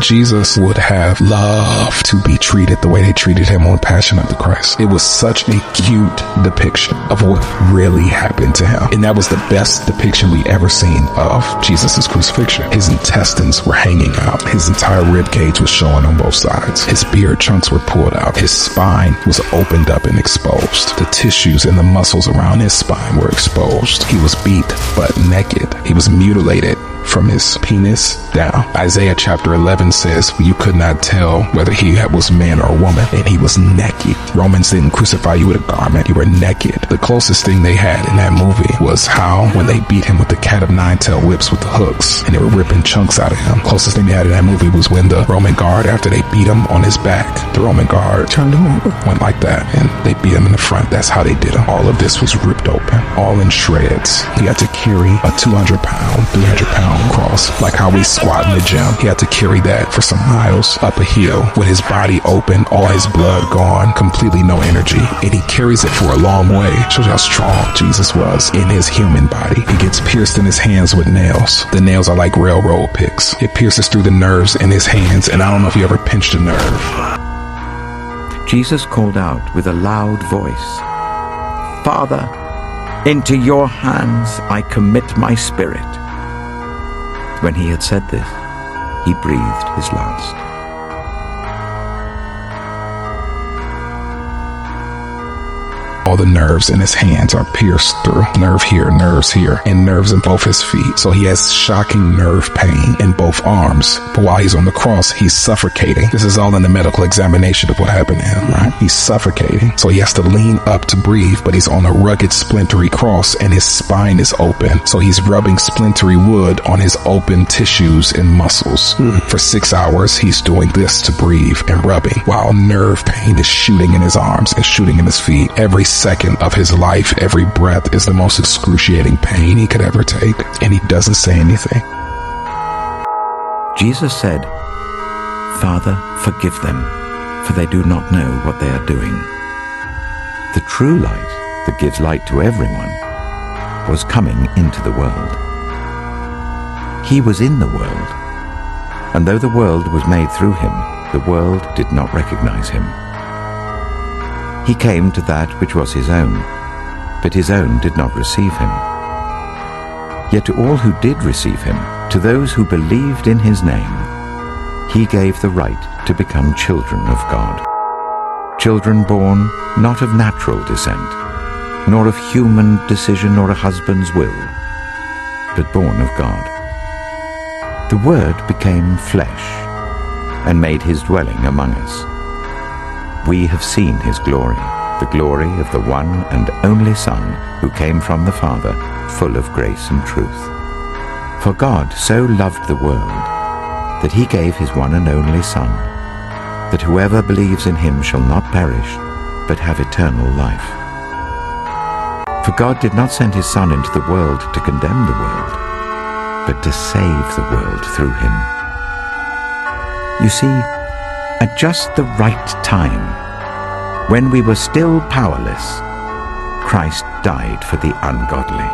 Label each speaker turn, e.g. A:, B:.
A: Jesus would have loved to be treated the way they treated him on Passion of the Christ. It was such a cute depiction of what really happened to him. And that was the best depiction we ever seen of Jesus' crucifixion. His intestines were hanging out. His entire rib cage was showing on both sides. His beard chunks were pulled out. His spine was opened up and exposed. The tissues and the muscles around his spine were exposed. He was beat but naked. He was mutilated from his penis down. Isaiah chapter 11 says you could not tell whether he was man or woman, and he was naked. Romans didn't crucify you with a garment. You were naked. The closest thing they had in that movie was how when they beat him with the cat of nine-tailed whips with the hooks and they were ripping chunks out of him. Closest thing they had in that movie was when the Roman guard, after they beat him on his back, the Roman guard turned him over, went like that, and they beat him in the front. That's how they did him. All of this was ripped open, all in shreds. He had to carry a 200-pound, 300-pound cross, like how we squat in the gym. He had to carry that for some miles up a hill with his body open, all his blood gone, completely no energy, and he carries it for a long way. Shows you how strong Jesus was in his human body. He gets pierced in his hands with nails. The nails are like railroad picks. It pierces through the nerves in his hands, and I don't know if you ever pinched a nerve.
B: Jesus called out with a loud voice, "Father, into your hands I commit my spirit." When he had said this, he breathed his last.
A: All the nerves in his hands are pierced through. Nerve here, nerves here, and nerves in both his feet. So he has shocking nerve pain in both arms. But while he's on the cross, he's suffocating. This is all in the medical examination of what happened to him, right? He's suffocating. So he has to lean up to breathe, but he's on a rugged, splintery cross, and his spine is open. So he's rubbing splintery wood on his open tissues and muscles. For 6 hours, he's doing this to breathe and rubbing, while nerve pain is shooting in his arms and shooting in his feet. Every second of his life, every breath is the most excruciating pain he could ever take, and he doesn't say anything.
B: Jesus said, "Father, forgive them, for they do not know what they are doing." The true light that gives light to everyone was coming into the world. He was in the world, and though the world was made through him, the world did not recognize him. He came to that which was his own, but his own did not receive him. Yet to all who did receive him, to those who believed in his name, he gave the right to become children of God. Children born not of natural descent, nor of human decision or a husband's will, but born of God. The Word became flesh and made his dwelling among us. We have seen his glory, the glory of the one and only Son who came from the Father, full of grace and truth. For God so loved the world that he gave his one and only Son, that whoever believes in him shall not perish, but have eternal life. For God did not send his Son into the world to condemn the world, but to save the world through him. You see, at just the right time, when we were still powerless, Christ died for the ungodly.